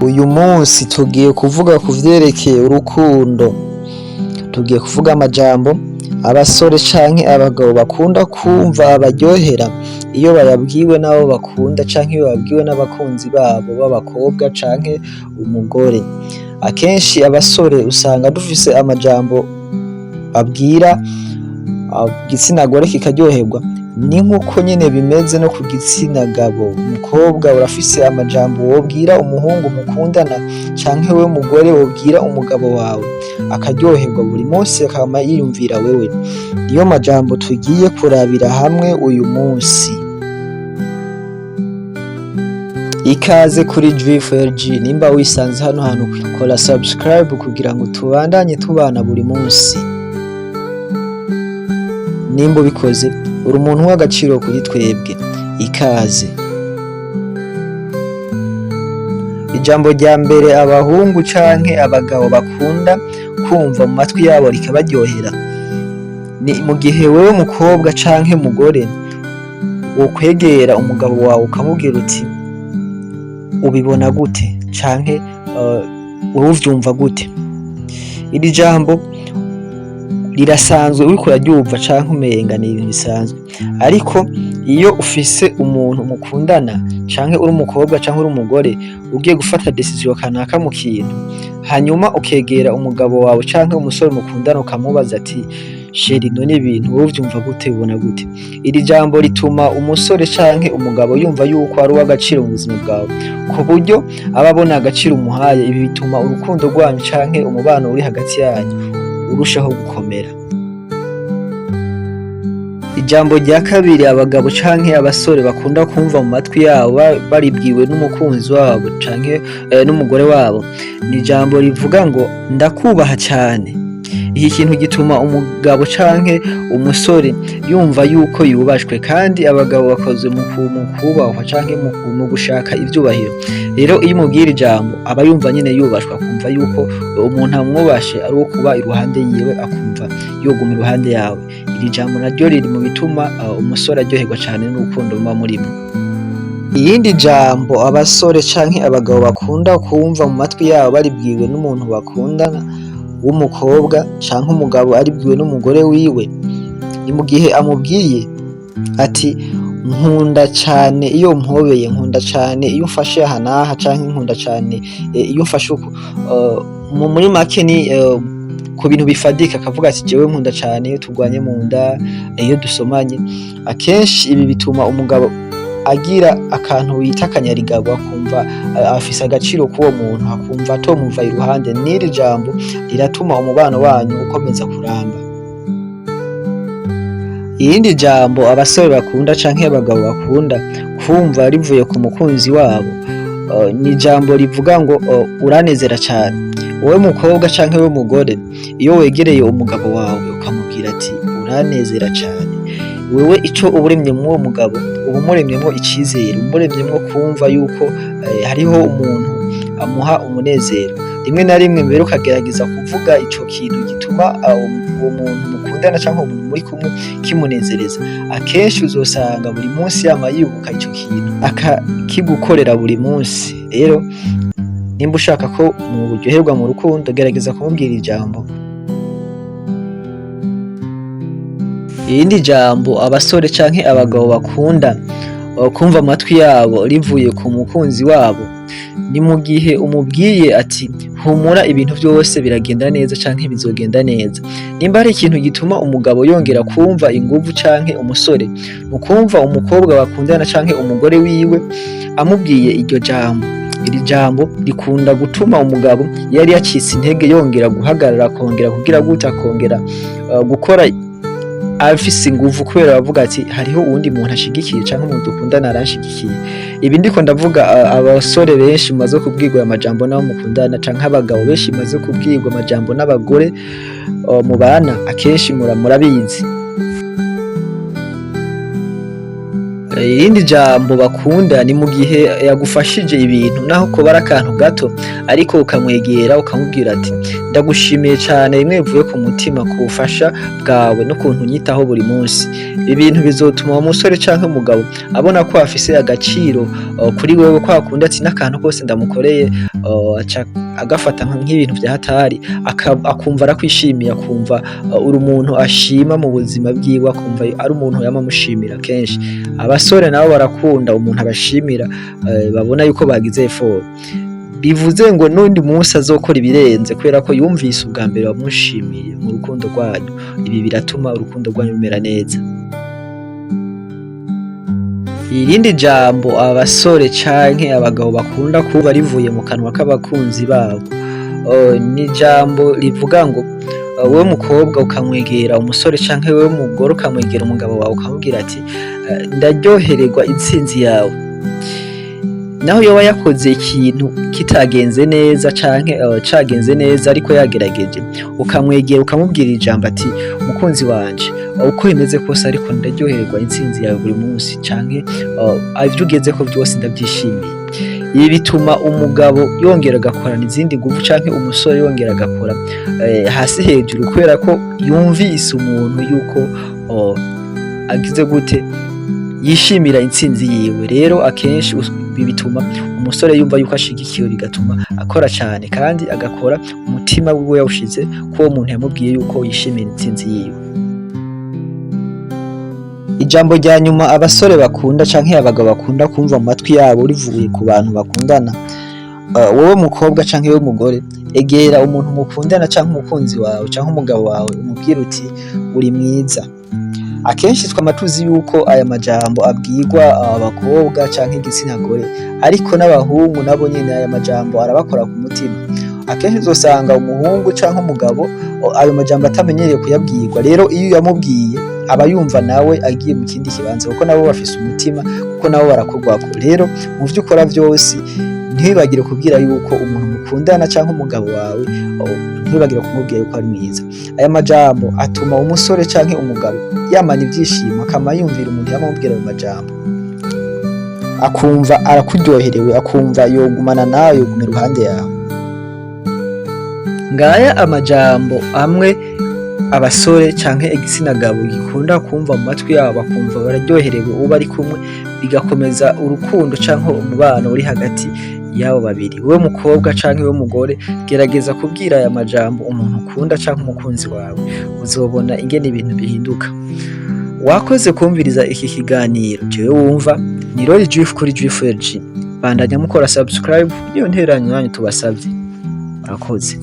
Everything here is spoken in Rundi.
Uyu munsi tugiye kuvuga ku vyerekeye urukundo. Tugiye kuvuga amajambo abasore canke abagabo bakunda kumva abaryohera iyo bayabwiwe n'abo bakunda canke iyo babwiwe n'abakunzi babo b'abakobwa canke umugore. Akenshi abasore usanga dufise amajambo babwira igitsina gore kikaryoherwa, ni nkuko nyene bimeze no ku gitsina gabo. Umukobwa urafise amajambo wobwira umuhungu mukundana canke wewe mugore wobwira umugabo wawe akaryoherwa buri munsi akama yiyumvira wewe. Niyo majambo tugiye kurabira hamwe uyu munsi. Ikaze kuri G4G, nimba wisanze hano hantu kora subscribe kugira ngo tubandanye tubana buri munsi. Nimba ubikoze uri umuntu w'agaciro kuri twebwe. Ikaze. Ijambo rya mbere abahungu canke abagabo bakunda kumva mu matwi yabo rikabaryohera, ni mu gihe wewe mukobwa canke mugore wokwegera umugabo wawe ukamubwira uti ubibona gute canke wowe uvyumva gute. Iri jambo rirasanzwe uriko uraryumva canke umenga ni ibintu bisanzwe, ariko iyo ufise umuntu mukundana canke uri umukobwa canke uri umugore ugiye gufata decision kanaka mu kintu, hanyuma ukegera umugabo wawe canke umusore mukundana ukamubaza ati sheri none ibintu wowe uvyumva gute, ubona gute. Iri jambo rituma umusore canke umugabo yumva yuko ari uw'agaciro mu buzima bwawe, ku buryo aba abona agaciro umuhaye. Ibi bituma urukundo rwanyu canke umubano uri hagati yanyu urushaho gukomera. Ijambo rya kabiri abagabo canke abasore bakunda kumva mu matwi yabo baribwiwe n'umukunzi wabo canke n'umugore wabo, ni ijambo rivuga ngo ndakubaha cyane. Iki kintu gituma umugabo canke umusore yumva yuko yubashwe, kandi abagabo bakoze mu kubahwa canke mu gushaka ivyubahiro. Rero iyo umubwira ijambo aba yumva nyene yubashwe, akumva yuko umuntu amwubashe ari uwo kuba iruhande yiwe, akumva yoguma iruhande yawe. Iri jambo naryo riri mu bituma umusore aryoherwa cane n'urukundo muba murimo. Iyindi jambo abasore canke abagabo bakunda kumva mu matwi yabo baribwiwe n'umuntu bakundana w'umukobwa canke umugabo aribwiwe n'umugore wiwe, ni mu gihe amubwiye ati nkunda cane iyo umpobeye, nkunda cane iyo umfashe aha n'aha, canke nkunda cane iyo umfashe uku. Muri make ni ku bintu bifadika, akavuga ati jewe nkunda cane iyo turwanye mu nda, iyo dusomanye. Akenshi ibi bituma umugabo agira akantu bita akanyarigabo, akumva afise agaciro k'uwo muntu, akumva atomuva iruhande. N'iri jambo riratuma umubano wanyu ukomeza kuramba. Irindi jambo abasore bakunda canke abagabo bakunda kumva rivuye ku mukunzi wabo, ni ijambo rivuga ngo uranezera cane. Wowe mukobwa canke wowe mugore, iyo wegereye umugabo wawe ukamubwira ati uranezera cane, wewe ico uba uremyemwo uwo mugabo uba umuremyemwo icizere, umuremyemwo kumva yuko hariho umuntu amuha umunezero. Rimwe na rimwe mbere ukagerageza kuvuga ico kintu gituma uwo muntu mukundana canke umuntu muri kumwe kimunezereza. Akenshi uzosanga buri munsi yama yibuka ico kintu akakigukorera buri munsi. Rero nimba ushaka ko muryoherwa mu rukundo, gerageza kumubwira ijambo. Irindi jambo abasore canke abagabo bakunda kumva amatwi yabo rivuye ku mukunzi wabo, ni mu gihe umubwiye ati humura ibintu vyose biragenda neza canke bizogenda neza. Nimba hari ikintu gituma umugabo yongera kumva inguvu canke umusore, mukumva umukobwa bakundana canke umugore wiwe amubwiye iryo jambo. Iri jambo rikunda gutuma umugabo yari yacitse intege yongera guhagarara, akongera kugira gute, akongera gukora afise inguvu, kubera bavuga ati hariho uwundi muntu ashigikiye canke umuntu dukundana aranshigikiye. Ibi ndiko ndavuga abasore benshi mumaze kubwirwa amajambo n'abo mukundana, canke abagabo benshi mumaze kubwirwa amajambo n'abagore mubana, akenshi murabizi. Irindi jambo bakunda ni mu gihe yagufashije ibintu naho koba ari akantu gato ariko ukamwegera ukamubwira ati ndagushimiye cane bimwe bivuye ku mutima ku bufasha bwawe n'ukuntu unyitaho buri munsi. Ibi bintu bizotuma uwo musore canke umugabo abona ko afise agaciro kuri wewe, kwa kundi ati n'akantu kose ndamukoreye aca agafata nk'ibintu vya hatari, akumva arakwishimiye, akumva uri umuntu ashima mu buzima bwiwe, akumva ari umuntu yama amushimira kenshi. Abasore nabo barakunda umuntu abashimira, babona yuko bagize effort, bivuze ngo n'undi munsi azokora ibirenze kubera ko yumvise ubwa mbere wamushimiye mu rukundo rwanyu. Ibi biratuma urukundo rwanyu rumera neza. Irindi jambo abasore canke abagabo bakunda kuba rivuye mu kanwa k'abakunzi babo, ni ijambo rivuga ngo wewe mukobwa ukamwegera umusore canke wewe mugore ukamwegera umugabo wawe ukamubwira ati ndaryohererwa intsinzi yawe. Naho yoba yakoze ikintu kitagenze neza canke cagenze neza ariko yagerageje, ukamwegera ukamubwira ijambo ati mukunzi wanje uko bimeze kose ariko ndaryohererwa intsinzi yawe buri munsi, canke ivyo ugezeko vyose ndavyishimiye. Ibi bituma umugabo yongera agakorana izindi nguvu canke umusore yongera agakora hasi hejuru kubera ko yumvise umuntu yuko agize gute, yishimira intsinzi yiwe. Rero akenshi bituma umusore yumva yuko ashigikiwe, bigatuma akora cane kandi agakora umutima wiwe yawushize ko uwo muntu yamubwiye yuko yishimira intsinzi yiwe. Ijambo rya nyuma abasore bakunda canke abagabo bakunda kumva mu matwi yabo rivuye ku bantu bakundana, wowe mukobwa canke wowe mugore egera umuntu mukundana canke umukunzi wawe canke umugabo wawe umubwire uti uri mwiza. Akenshi twama tuzi yuko aya majambo abwirwa abakobwa canke igitsina gore, ariko n'abahungu nabo nyene aya majambo arabakora ku mutima. Akenshi uzosanga umuhungu canke umugabo ayo majambo atamenyereye kuyabwirwa, rero iyo yamubwiye aba yumva nawe agiye mu kindi kibanza kuko nabo bafise umutima, kuko nabo barakorwako. Rero mu vyo ukora vyose ntibibagire kubwira yuko umuntu mukundana canke umugabo wawe, ntibibagire kumubwira yuko ari mwiza. Aya majambo atuma umusore canke umugabo yamana ivyishimo, akama yumvira umuntu yamubwira ayo majambo, akumva arakuryoherewe, akumva yogumana nawe, yoguma iruhande yawe. Ngaya amajambo amwe abasore canke igitsina gabo gikunda kumva mu matwi yabo, bakumva bararyoherewe uwo bari kumwe, bigakomeza urukundo canke umubano uri hagati y'abo babiri. Wewe mukobwa canke wewe mugore gerageza kubwira aya majambo umuntu ukunda canke umukunzi wawe, uzobona ingene ibintu bihinduka. Wakoze kumviriza iki kiganiro. Jewe wumva ni Roy Juif kuri Juif LG. Bandanya mukora subscribe, niyo nteranyo yanyu tubasavye. Murakoze.